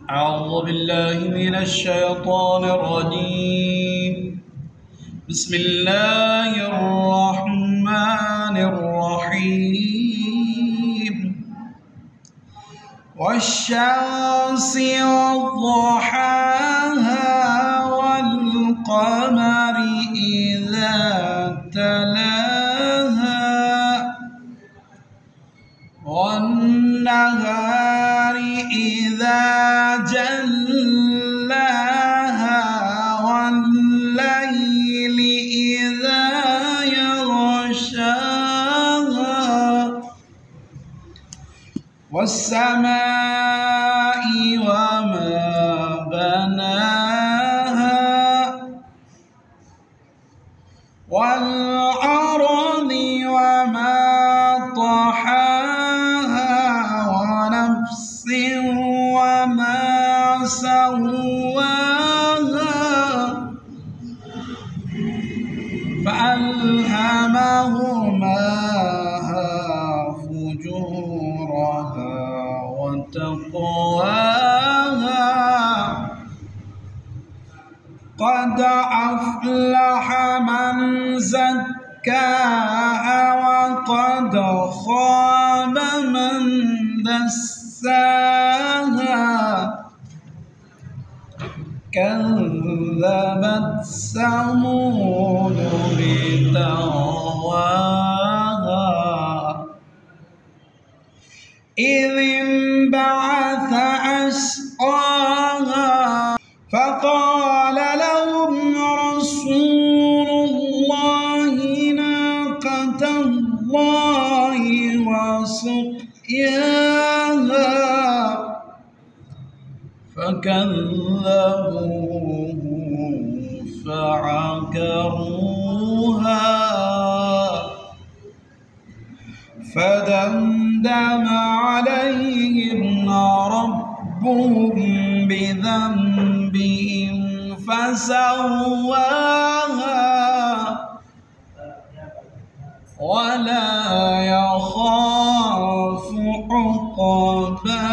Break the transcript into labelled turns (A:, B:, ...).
A: أعوذ بالله من الشيطان الرجيم. بسم الله الرحمن الرحيم. والشمس وضحاها والقمر إذا تلاها والنهار إذا جلاها والليل إذا يغشاها والسماء وما بناها والأرض وما طحاها ونفس وما سواها فألهمهما فجورها وتقواها قد أفلح من زكاها وقد خاب من دساها كذبت ثمود بطغواها إذ انبعث أشقاها فقال لهم رسول الله ناقة الله وسقياها فكذبوه فعقروها فدمدم عليهم ربهم بذنبهم فسواها ولا يخاف عقباها